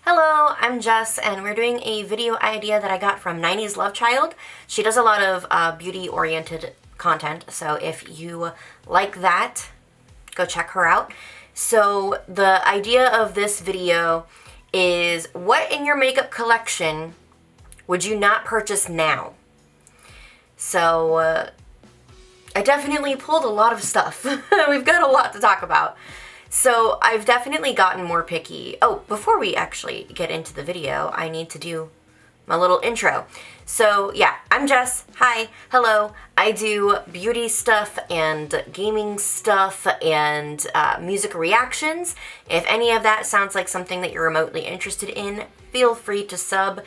Hello, I'm Jess, and we're doing a video idea that I got from 90s Love Child. She does a lot of beauty-oriented content, so if you like that, go check her out. So the idea of this video is, what in your makeup collection would you not purchase now? So I definitely pulled a lot of stuff. We've got a lot to talk about. So I've definitely gotten more picky. Oh, before we actually get into the video, I need to do my little intro. So yeah, I'm Jess. Hi, hello. I do beauty stuff and gaming stuff and music reactions. If any of that sounds like something that you're remotely interested in, feel free to sub.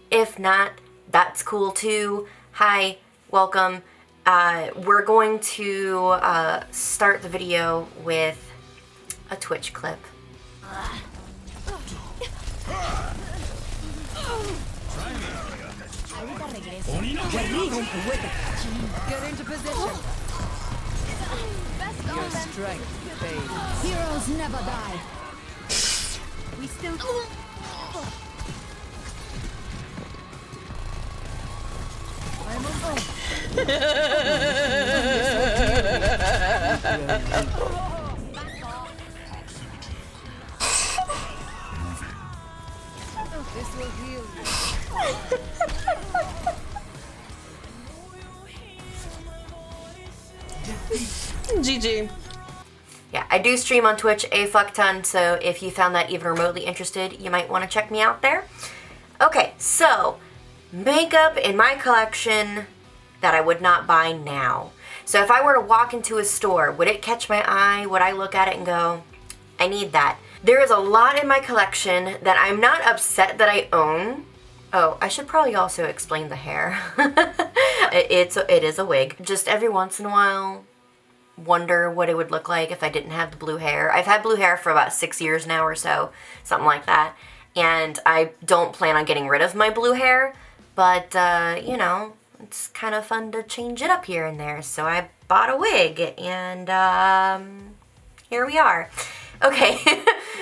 If not, that's cool too. Hi, welcome. We're going to start the video with a Twitch clip. Get into position. Your strength fades. Heroes never die. We still. I'm on phone. This will heal you. GG. Yeah, I do stream on Twitch a fuck ton, so if you found that even remotely interested, you might want to check me out there. Okay, so makeup in my collection that I would not buy now. So if I were to walk into a store, would it catch my eye? Would I look at it and go, I need that? There is a lot in my collection that I'm not upset that I own. Oh, I should probably also explain the hair. It is a wig. Just every once in a while, wonder what it would look like if I didn't have the blue hair. I've had blue hair for about 6 years now or so, something like that. And I don't plan on getting rid of my blue hair, but, you know, it's kind of fun to change it up here and there. So I bought a wig, and here we are. Okay,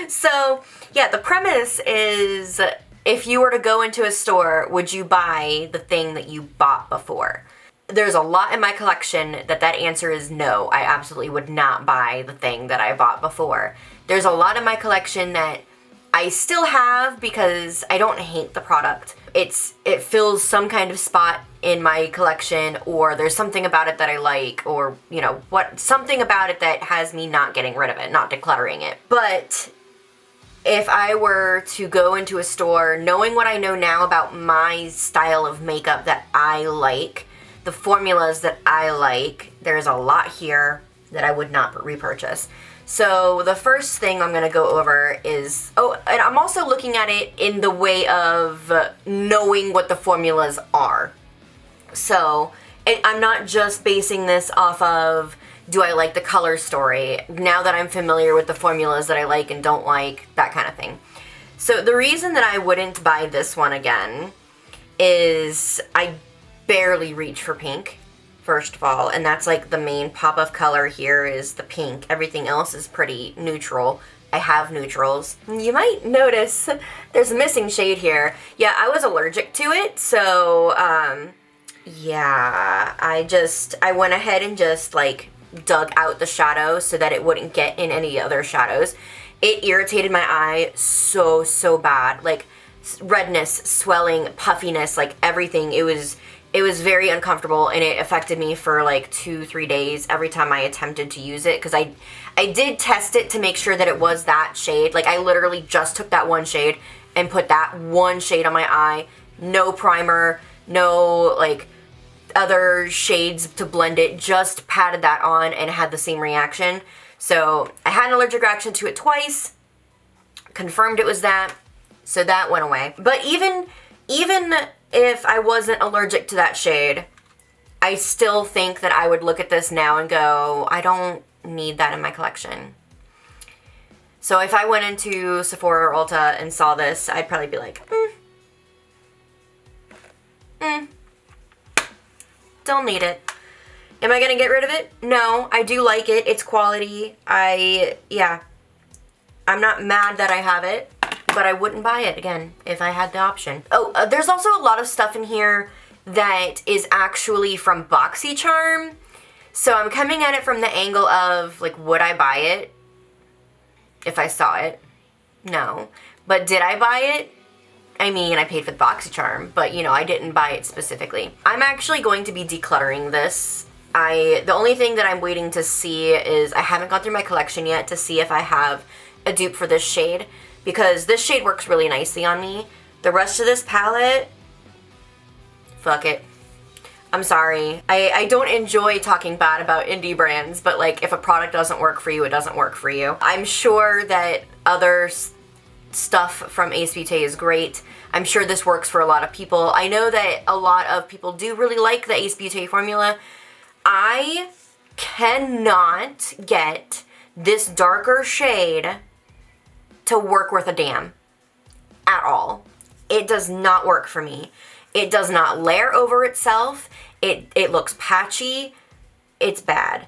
so yeah, the premise is, if you were to go into a store, would you buy the thing that you bought before? There's a lot in my collection that answer is no. I absolutely would not buy the thing that I bought before. There's a lot in my collection that I still have because I don't hate the product. It fills some kind of spot in my collection, or there's something about it that I like, or, you know, something about it that has me not getting rid of it, not decluttering it. But if I were to go into a store, knowing what I know now about my style of makeup that I like, the formulas that I like, there's a lot here that I would not repurchase. So the first thing I'm gonna go over is, oh, and I'm also looking at it in the way of knowing what the formulas are. So I'm not just basing this off of, do I like the color story, now that I'm familiar with the formulas that I like and don't like, that kind of thing. So the reason that I wouldn't buy this one again is I barely reach for pink, first of all, and that's like the main pop of color here is the pink. Everything else is pretty neutral. I have neutrals. You might notice there's a missing shade here. Yeah, I was allergic to it, so yeah, I went ahead and just like dug out the shadow so that it wouldn't get in any other shadows. It irritated my eye so bad, like redness, swelling, puffiness, like everything. It was very uncomfortable, and it affected me for like 2-3 days every time I attempted to use it, because I did test it to make sure that it was that shade. Like, I literally just took that one shade and put that one shade on my eye, no primer, no like other shades to blend it, just patted that on and had the same reaction. So I had an allergic reaction to it twice, confirmed it was that, so that went away. But even if I wasn't allergic to that shade, I still think that I would look at this now and go, I don't need that in my collection. So if I went into Sephora or Ulta and saw this, I'd probably be like, don't need it. Am I gonna get rid of it? No, I do like it. It's quality. Yeah. I'm not mad that I have it. but I wouldn't buy it again if I had the option. Oh, there's also a lot of stuff in here that is actually from BoxyCharm. So I'm coming at it from the angle of, like, would I buy it if I saw it? No. But did I buy it? I mean, I paid for the BoxyCharm, but, you know, I didn't buy it specifically. I'm actually going to be decluttering this. The only thing that I'm waiting to see is I haven't gone through my collection yet to see if I have a dupe for this shade, because this shade works really nicely on me. The rest of this palette, fuck it. I'm sorry. I don't enjoy talking bad about indie brands, but like if a product doesn't work for you, it doesn't work for you. I'm sure that other stuff from Ace Beauté is great. I'm sure this works for a lot of people. I know that a lot of people do really like the Ace Beauté formula. I cannot get this darker shade to work worth a damn at all. It does not work for me. It does not layer over itself. It looks patchy. It's bad.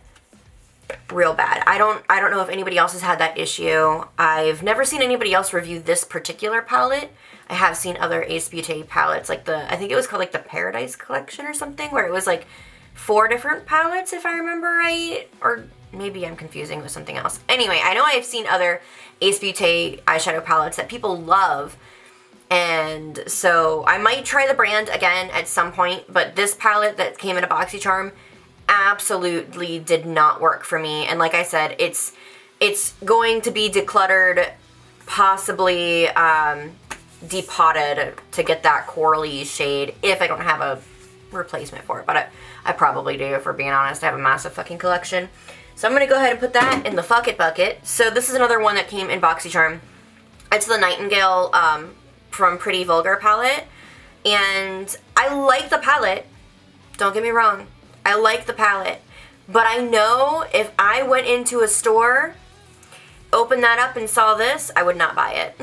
Real bad. I don't know if anybody else has had that issue. I've never seen anybody else review this particular palette. I have seen other Ace Beauté palettes, like I think it was called like the Paradise Collection or something, where it was like 4 different palettes if I remember right, or maybe I'm confusing with something else. Anyway, I know I've seen other Ace Beauté eyeshadow palettes that people love, and so I might try the brand again at some point, but this palette that came in a BoxyCharm absolutely did not work for me. And like I said, it's going to be decluttered, possibly depotted to get that corally shade if I don't have a replacement for it, but I probably do, if we're being honest. I have a massive fucking collection. So I'm gonna go ahead and put that in the fuck it bucket. So this is another one that came in BoxyCharm. It's the Nightingale from Pretty Vulgar palette, and I like the palette. Don't get me wrong. I like the palette, but I know if I went into a store, opened that up and saw this, I would not buy it.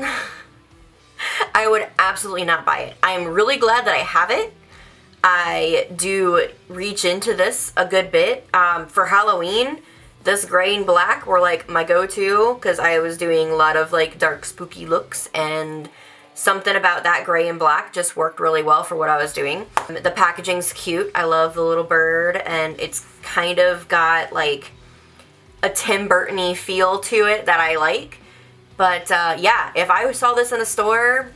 I would absolutely not buy it. I am really glad that I have it. I do reach into this a good bit. For Halloween, this gray and black were like my go-to, because I was doing a lot of like dark spooky looks, and something about that gray and black just worked really well for what I was doing. The packaging's cute. I love the little bird, and it's kind of got like a Tim Burton-y feel to it that I like. But yeah, if I saw this in a store,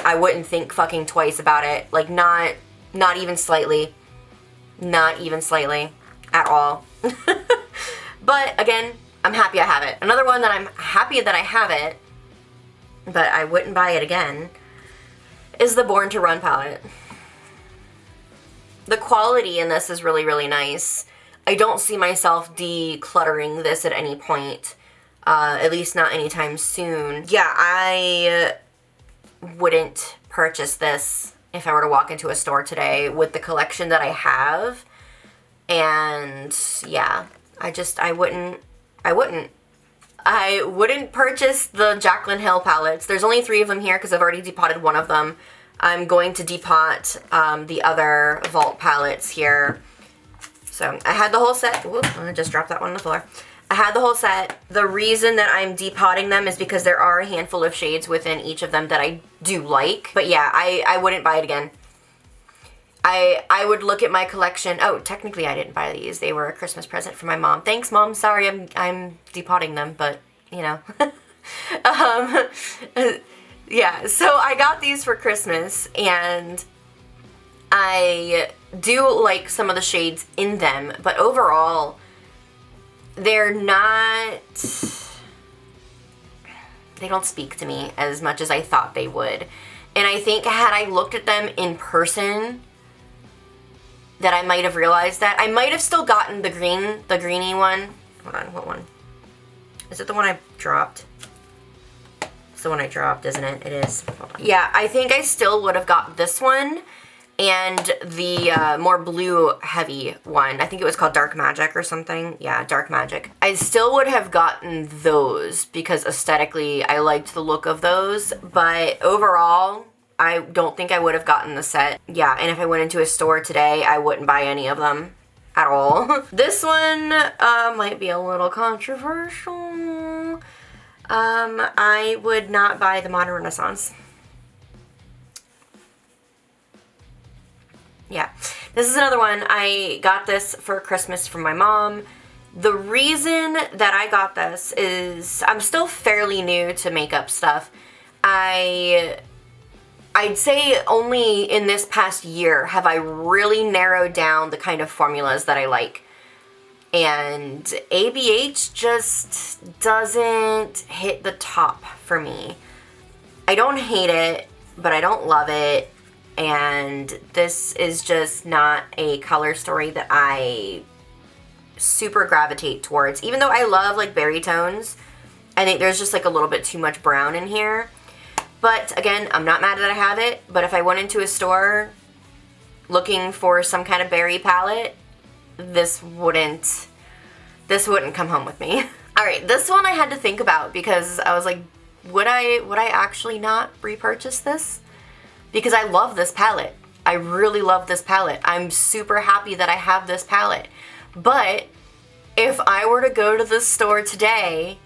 I wouldn't think fucking twice about it. Like not even slightly. Not even slightly at all. But again, I'm happy I have it. Another one that I'm happy that I have it, but I wouldn't buy it again, is the Born to Run palette. The quality in this is really, really nice. I don't see myself decluttering this at any point, at least not anytime soon. Yeah, I wouldn't purchase this if I were to walk into a store today with the collection that I have. And yeah, I wouldn't purchase the Jaclyn Hill palettes. There's only 3 of them here because I've already depotted one of them. I'm going to depot the other Vault palettes here. So I had the whole set. Whoop, I just dropped that one on the floor. I had the whole set. The reason that I'm depotting them is because there are a handful of shades within each of them that I do like. But yeah, I wouldn't buy it again. I would look at my collection. Oh, technically I didn't buy these. They were a Christmas present for my mom. Thanks, Mom. Sorry I'm depotting them, but you know. Yeah, so I got these for Christmas, and I do like some of the shades in them, but overall they're not, they don't speak to me as much as I thought they would. And I think had I looked at them in person, that I might have realized that. I might have still gotten the greeny one. Hold on, what one? Is it the one I dropped? It's the one I dropped, isn't it? It is. Yeah, I think I still would have got this one and the more blue heavy one. I think it was called Dark Magic or something. Yeah, Dark Magic. I still would have gotten those because aesthetically I liked the look of those, but overall I don't think I would have gotten the set. Yeah, and if I went into a store today, I wouldn't buy any of them at all. This one might be a little controversial. I would not buy the Modern Renaissance. Yeah, this is another one. I got this for Christmas from my mom. The reason that I got this is I'm still fairly new to makeup stuff. I'd say only in this past year have I really narrowed down the kind of formulas that I like. And ABH just doesn't hit the top for me. I don't hate it, but I don't love it. And this is just not a color story that I super gravitate towards. Even though I love like berry tones, I think there's just like a little bit too much brown in here. But again, I'm not mad that I have it, but if I went into a store looking for some kind of berry palette, this wouldn't come home with me. Alright, this one I had to think about because I was like, would I actually not repurchase this? Because I love this palette. I really love this palette. I'm super happy that I have this palette. But if I were to go to the store today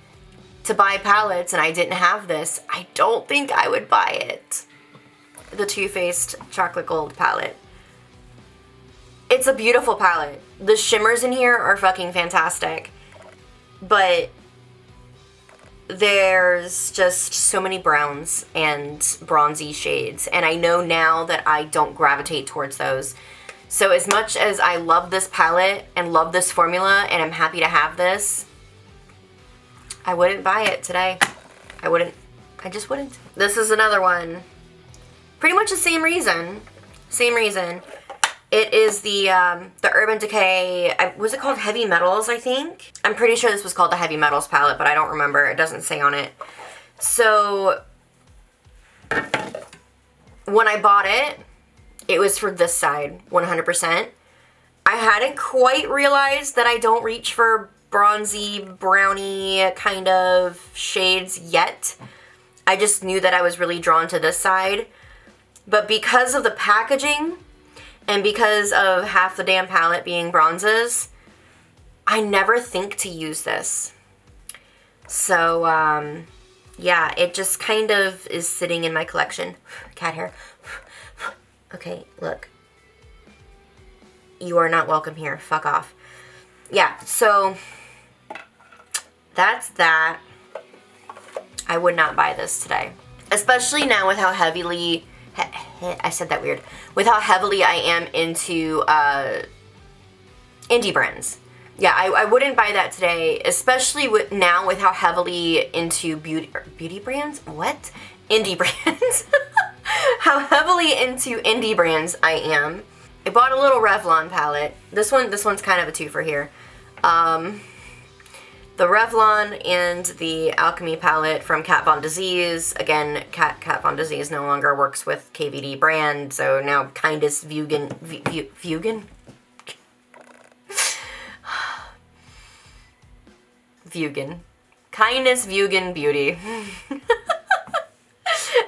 to buy palettes and I didn't have this, I don't think I would buy it. The Too Faced Chocolate Gold palette. It's a beautiful palette. The shimmers in here are fucking fantastic. But there's just so many browns and bronzy shades. And I know now that I don't gravitate towards those. So as much as I love this palette and love this formula and I'm happy to have this, I wouldn't buy it today. I wouldn't. I just wouldn't. This is another one. Pretty much the same reason. Same reason. It is the Urban Decay, was it called Heavy Metals, I think? I'm pretty sure this was called the Heavy Metals palette, but I don't remember. It doesn't say on it. So, when I bought it, it was for this side, 100%. I hadn't quite realized that I don't reach for bronzy, browny kind of shades yet. I just knew that I was really drawn to this side. But because of the packaging, and because of half the damn palette being bronzes, I never think to use this. So, yeah, it just kind of is sitting in my collection. Cat hair. Okay, look. You are not welcome here. Fuck off. Yeah, so that's that. I would not buy this today. Especially now with how heavily... I said that weird. With how heavily I am into indie brands. Yeah, I wouldn't buy that today, especially now with how heavily into beauty brands? What? Indie brands. How heavily into indie brands I am. I bought a little Revlon palette. This one's kind of a twofer here. The Revlon and the Alchemy palette from Kat Von Disease. Again, Kat Von Disease no longer works with KVD brand, so now Kindness Vegan. Vegan. Kindness Vegan Beauty.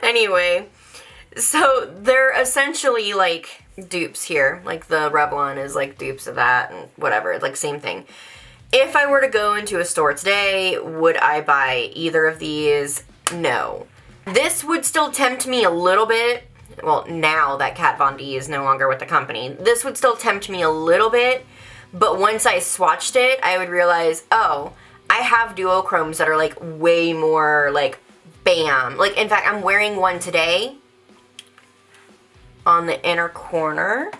Anyway, so they're essentially like dupes here. Like the Revlon is like dupes of that and whatever, like same thing. If I were to go into a store today, would I buy either of these? No. This would still tempt me a little bit. Well, now that Kat Von D is no longer with the company, this would still tempt me a little bit. But once I swatched it, I would realize, oh, I have duochromes that are like way more like bam. Like, in fact, I'm wearing one today on the inner corner.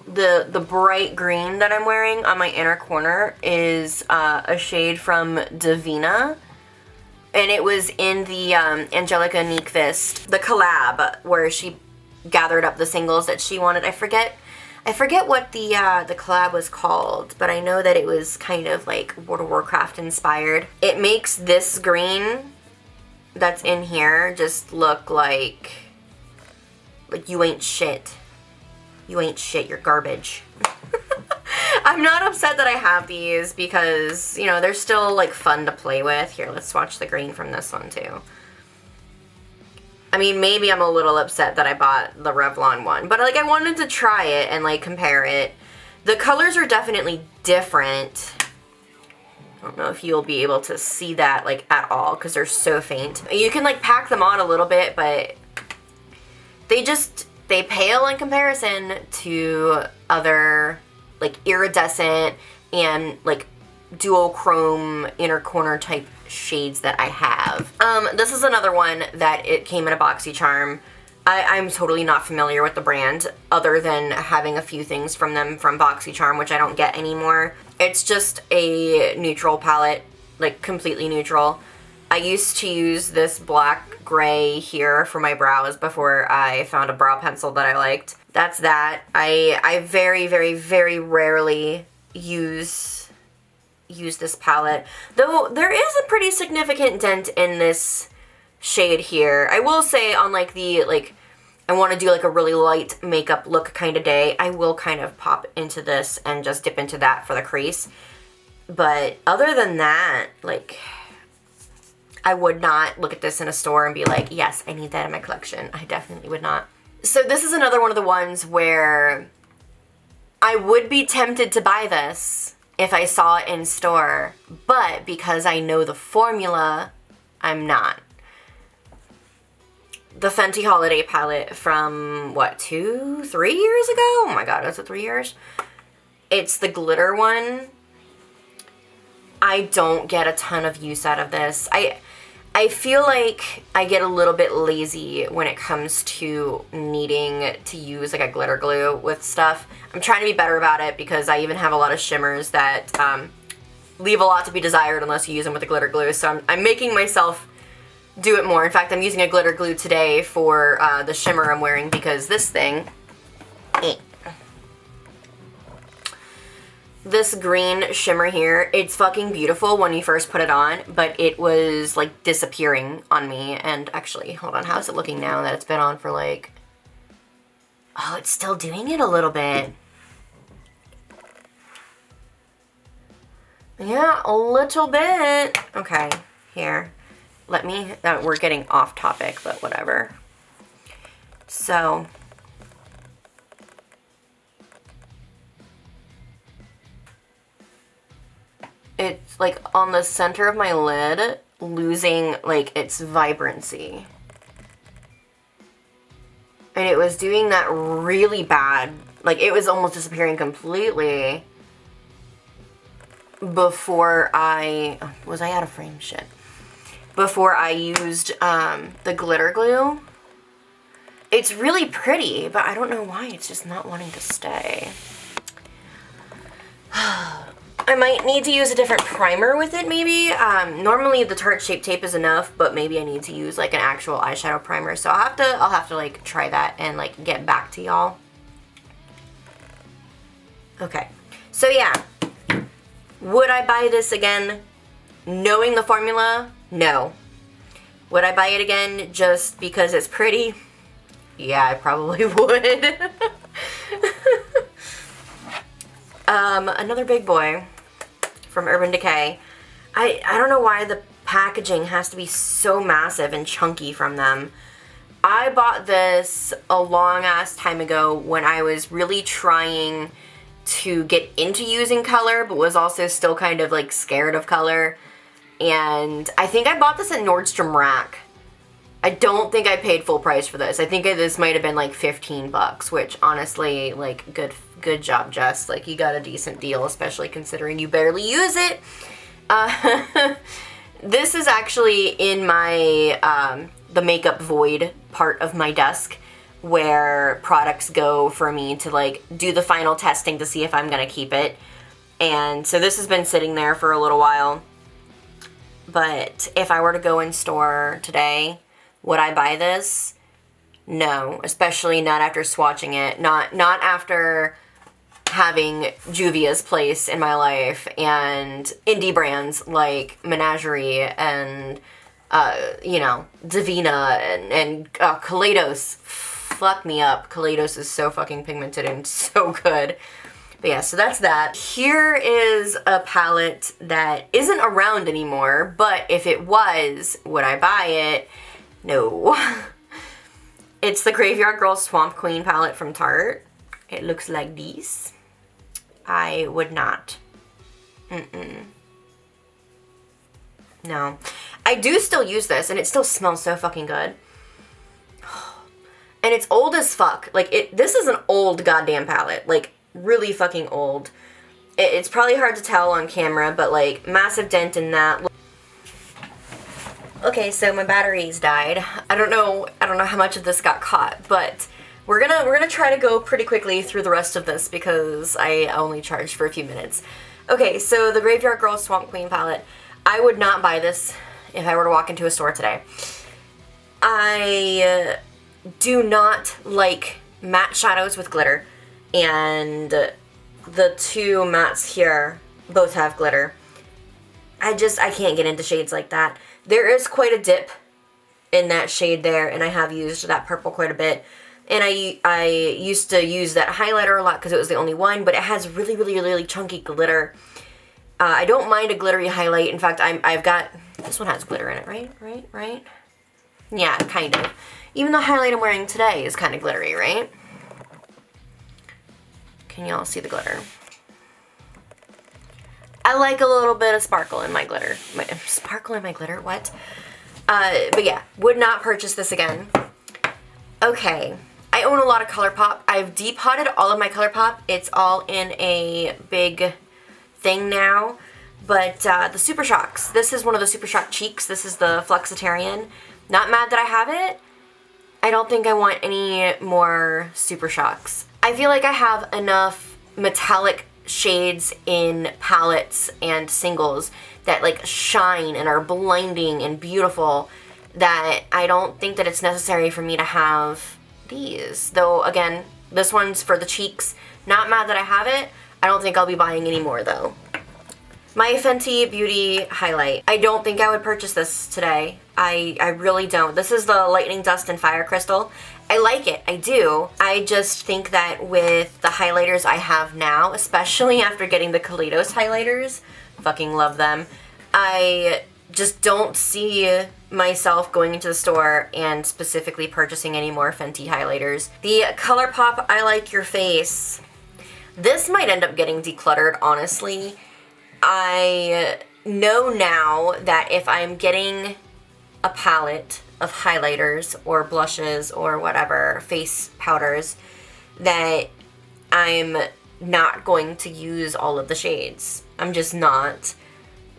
The bright green that I'm wearing on my inner corner is a shade from Davina. And it was in the Angelica Nyqvist, the collab, where she gathered up the singles that she wanted. I forget what the collab was called, but I know that it was kind of like World of Warcraft inspired. It makes this green that's in here just look like you ain't shit. You ain't shit, you're garbage. I'm not upset that I have these because, you know, they're still like fun to play with. Here, let's swatch the green from this one too. I mean, maybe I'm a little upset that I bought the Revlon one, but like I wanted to try it and like compare it. The colors are definitely different. don't know if you'll be able to see that like at all because they're so faint. You can like pack them on a little bit, but they pale in comparison to other like iridescent and like duochrome inner corner type shades that I have. This is another one that it came in a BoxyCharm. I'm totally not familiar with the brand other than having a few things from them from BoxyCharm, which I don't get anymore. It's just a neutral palette, like completely neutral. I used to use this black gray here for my brows before I found a brow pencil that I liked. That's that. I very, very, very rarely use this palette, though there is a pretty significant dent in this shade here. I will say on like the, like, I want to do like a really light makeup look kind of day, I will kind of pop into this and just dip into that for the crease. But other than that, like, I would not look at this in a store and be like, yes, I need that in my collection. I definitely would not. So this is another one of the ones where I would be tempted to buy this if I saw it in store, but because I know the formula, I'm not. The Fenty Holiday palette from, what, 2, 3 years ago? Oh my god, was it 3 years? It's the glitter one. I don't get a ton of use out of this. I feel like I get a little bit lazy when it comes to needing to use like a glitter glue with stuff. I'm trying to be better about it because I even have a lot of shimmers that leave a lot to be desired unless you use them with a glitter glue. So I'm making myself do it more. In fact, I'm using a glitter glue today for the shimmer I'm wearing because this thing, this green shimmer here, it's fucking beautiful when you first put it on, but it was like disappearing on me. And actually, hold on, how's it looking now that it's been on for like, oh, it's still doing it a little bit. Yeah, a little bit. Okay, here. Let me, we're getting off topic, but whatever. So, it's like on the center of my lid, losing like its vibrancy. And it was doing that really bad. Like it was almost disappearing completely before was I out of frame? Shit. Before I used the glitter glue. It's really pretty, but I don't know why it's just not wanting to stay. I might need to use a different primer with it, maybe. Normally the Tarte Shape Tape is enough, but maybe I need to use like an actual eyeshadow primer. So I'll have to like try that and like get back to y'all. Okay, so yeah, would I buy this again? Knowing the formula, no. Would I buy it again just because it's pretty? Yeah, I probably would. Another big boy from Urban Decay. I don't know why the packaging has to be so massive and chunky from them. I bought this a long ass time ago when I was really trying to get into using color, but was also still kind of like scared of color. And I think I bought this at Nordstrom Rack. I don't think I paid full price for this. I think this might have been like 15 bucks, which honestly, like, good job, Jess. Like, you got a decent deal, especially considering you barely use it. This is actually in my, the makeup void part of my desk where products go for me to, like, do the final testing to see if I'm gonna keep it. And so this has been sitting there for a little while. But if I were to go in store today, would I buy this? No, especially not after swatching it. Not after having Juvia's place in my life and indie brands like Menagerie and, you know, Divina and Kaleidos. Fuck me up. Kaleidos is so fucking pigmented and so good. But yeah, so that's that. Here is a palette that isn't around anymore, but if it was, would I buy it? No. It's the Graveyard Girl Swamp Queen palette from Tarte. It looks like this. I would not. No. I do still use this, and it still smells so fucking good. And it's old as fuck. Like, this is an old goddamn palette. Like, really fucking old. It's probably hard to tell on camera, but, like, massive dent in that. Okay, so my batteries died. I don't know how much of this got caught, but we're gonna try to go pretty quickly through the rest of this because I only charged for a few minutes. Okay, so the Graveyard Girl Swamp Queen palette. I would not buy this if I were to walk into a store today. I do not like matte shadows with glitter, and the two mattes here both have glitter. I can't get into shades like that. There is quite a dip in that shade there, and I have used that purple quite a bit. And I used to use that highlighter a lot because it was the only one, but it has really, really, really chunky glitter. I don't mind a glittery highlight. In fact, I've got, this one has glitter in it, right? Yeah, kind of. Even the highlight I'm wearing today is kind of glittery, right? Can y'all see the glitter? I like a little bit of sparkle in my glitter. Sparkle in my glitter? What? But yeah, would not purchase this again. Okay, I own a lot of ColourPop. I've depotted all of my ColourPop. It's all in a big thing now. But the Super Shocks. This is one of the Super Shock cheeks. This is the Flexitarian. Not mad that I have it. I don't think I want any more Super Shocks. I feel like I have enough metallic shades in palettes and singles that like shine and are blinding and beautiful that I don't think that it's necessary for me to have these. Though again, this one's for the cheeks. Not mad that I have it. I don't think I'll be buying any more though. My Fenty Beauty highlight. I don't think I would purchase this today. I really don't. This is the Lightning Dust and Fire Crystal. I like it, I do. I just think that with the highlighters I have now, especially after getting the Kaleidos highlighters, fucking love them, I just don't see myself going into the store and specifically purchasing any more Fenty highlighters. The ColourPop I Like Your Face. This might end up getting decluttered, honestly. I know now that if I'm getting a palette of highlighters or blushes or whatever, face powders, that I'm not going to use all of the shades. I'm just not.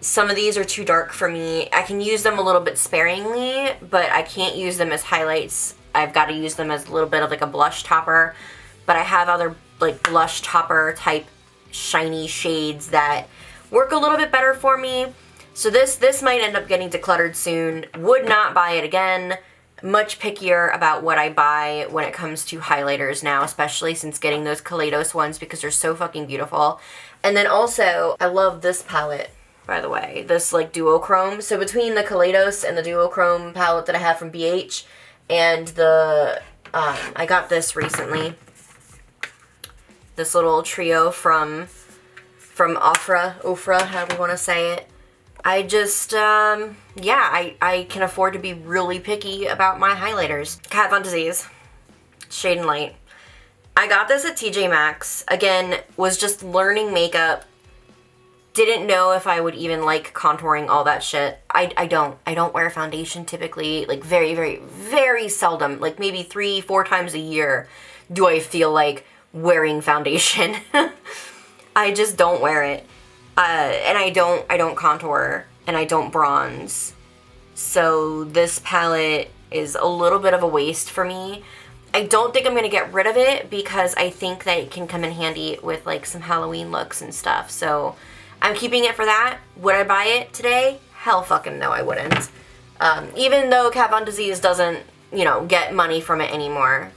Some of these are too dark for me. I can use them a little bit sparingly, but I can't use them as highlights. I've got to use them as a little bit of like a blush topper, but I have other like blush topper type shiny shades that work a little bit better for me. So this might end up getting decluttered soon. Would not buy it again. Much pickier about what I buy when it comes to highlighters now, especially since getting those Kaleidos ones because they're so fucking beautiful. And then also, I love this palette, by the way. This like duochrome. So between the Kaleidos and the duochrome palette that I have from BH and the, I got this recently. This little trio from Ofra, however you want to say it. I just, yeah, I can afford to be really picky about my highlighters. Kat Von D's, Shade and Light. I got this at TJ Maxx. Again, was just learning makeup. Didn't know if I would even like contouring, all that shit. I don't wear foundation typically, like very, very, very seldom. Like maybe 3-4 times a year do I feel like wearing foundation. I just don't wear it. And I don't contour, and I don't bronze. So this palette is a little bit of a waste for me. I don't think I'm going to get rid of it because I think that it can come in handy with like some Halloween looks and stuff. So I'm keeping it for that. Would I buy it today? Hell fucking no, I wouldn't. Even though Kat Von D doesn't, you know, get money from it anymore.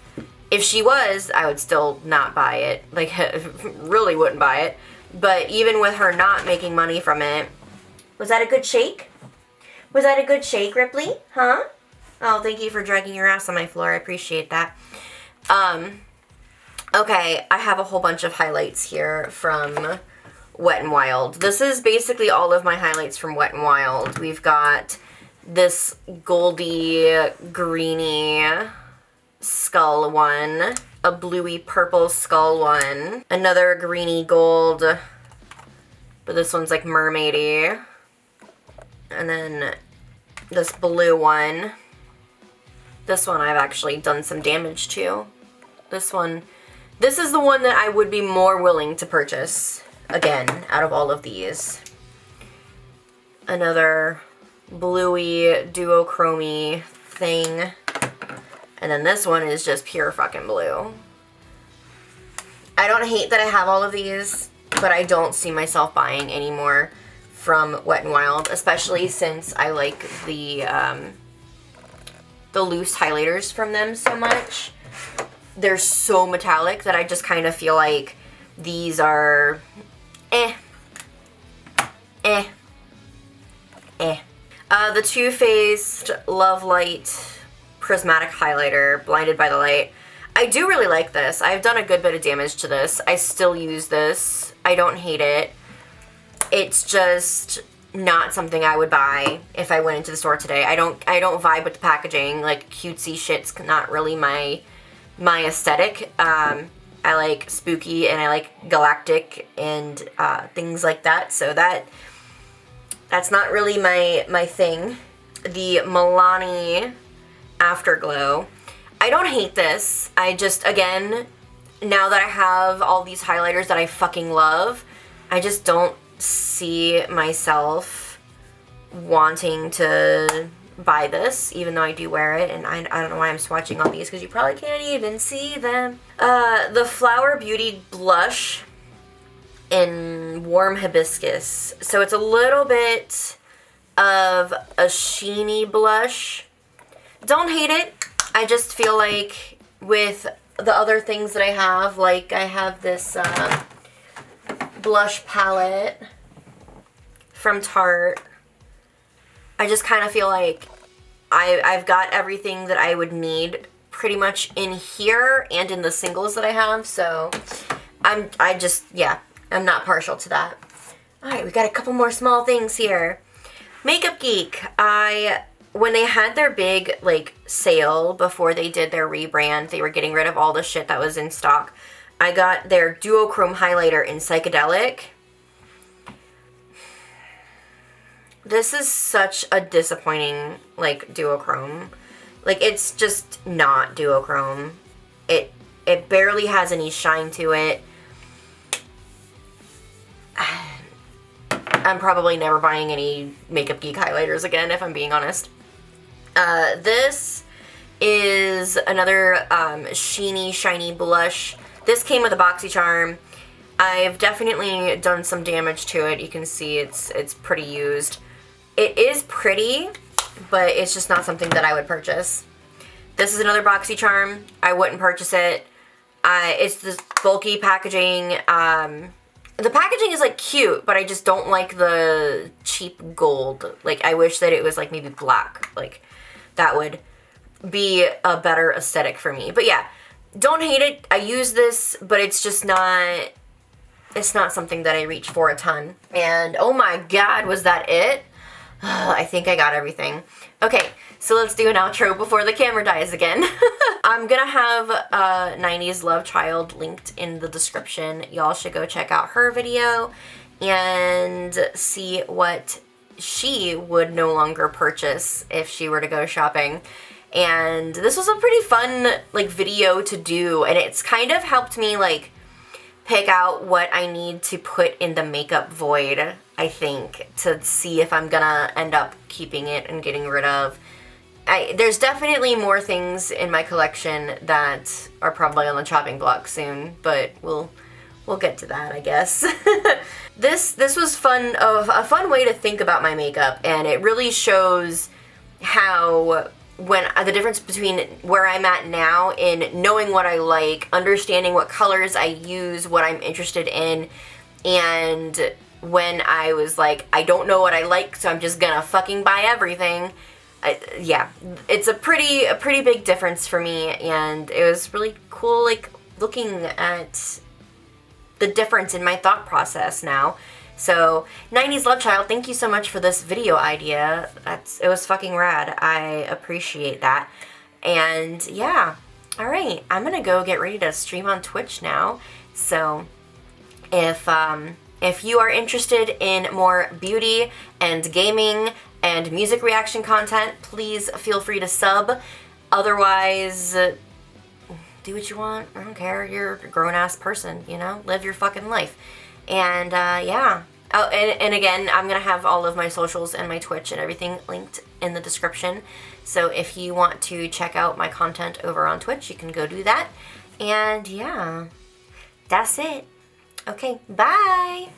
If she was, I would still not buy it. Like, really wouldn't buy it. But even with her not making money from it, was that a good shake? Was that a good shake, Ripley? Huh? Oh, thank you for dragging your ass on my floor. I appreciate that. Okay, I have a whole bunch of highlights here from Wet n Wild. This is basically all of my highlights from Wet n Wild. We've got this goldy, greeny skull one, a bluey purple skull one, another greeny gold, but this one's like mermaidy, And then this blue one. This one I've actually done some damage to. This is the one that I would be more willing to purchase, again, out of all of these. Another bluey, duochrome thing. And then this one is just pure fucking blue. I don't hate that I have all of these, but I don't see myself buying any more from Wet n Wild, especially since I like the loose highlighters from them so much. They're so metallic that I just kind of feel like these are The Too Faced Love Light Prismatic Highlighter, Blinded by the Light. I do really like this. I've done a good bit of damage to this. I still use this. I don't hate it. It's just not something I would buy if I went into the store today. I don't vibe with the packaging. Like, cutesy shit's not really my aesthetic. I like spooky and I like galactic and things like that. So that's not really my thing. The Milani Afterglow. I don't hate this. I just, again, now that I have all these highlighters that I fucking love, I just don't see myself wanting to buy this, even though I do wear it, and I don't know why I'm swatching all these, because you probably can't even see them. The Flower Beauty Blush in Warm Hibiscus. So it's a little bit of a sheeny blush. Don't hate it. I just feel like with the other things that I have, like I have this blush palette from Tarte. I just kind of feel like I've got everything that I would need pretty much in here and in the singles that I have, so I'm not partial to that. Alright, we got a couple more small things here. Makeup Geek. When they had their big, like, sale before they did their rebrand, they were getting rid of all the shit that was in stock. I got their duochrome highlighter in Psychedelic. This is such a disappointing, like, duochrome. Like, it's just not duochrome. It barely has any shine to it. I'm probably never buying any Makeup Geek highlighters again, if I'm being honest. This is another sheeny, shiny blush. This came with a BoxyCharm. I've definitely done some damage to it. You can see it's pretty used. It is pretty, but it's just not something that I would purchase. This is another BoxyCharm. I wouldn't purchase it. It's this bulky packaging. The packaging is, like, cute, but I just don't like the cheap gold. Like, I wish that it was, like, maybe black. Like, that would be a better aesthetic for me. But yeah, don't hate it. I use this, but it's just not, it's not something that I reach for a ton. And oh my god, was that it? I think I got everything. Okay, so let's do an outro before the camera dies again. I'm gonna have 90s Love Child linked in the description. Y'all should go check out her video and see what she would no longer purchase if she were to go shopping. And this was a pretty fun, like, video to do, and it's kind of helped me, like, pick out what I need to put in the makeup void, I think, to see if I'm gonna end up keeping it and getting rid of. There's definitely more things in my collection that are probably on the chopping block soon, but we'll get to that, I guess. This was fun, a fun way to think about my makeup, and it really shows how the difference between where I'm at now in knowing what I like, understanding what colors I use, what I'm interested in, and when I was like, I don't know what I like, so I'm just gonna fucking buy everything. Yeah, it's a pretty big difference for me, and it was really cool, like, looking at the difference in my thought process now. So, 90s Love Child, thank you so much for this video idea. It was fucking rad. I appreciate that. And yeah, alright, I'm gonna go get ready to stream on Twitch now. So, if you are interested in more beauty and gaming and music reaction content, please feel free to sub. Otherwise, do what you want. I don't care. You're a grown-ass person, you know? Live your fucking life. And, yeah. Oh, and again, I'm going to have all of my socials and my Twitch and everything linked in the description. So if you want to check out my content over on Twitch, you can go do that. And, yeah. That's it. Okay, bye!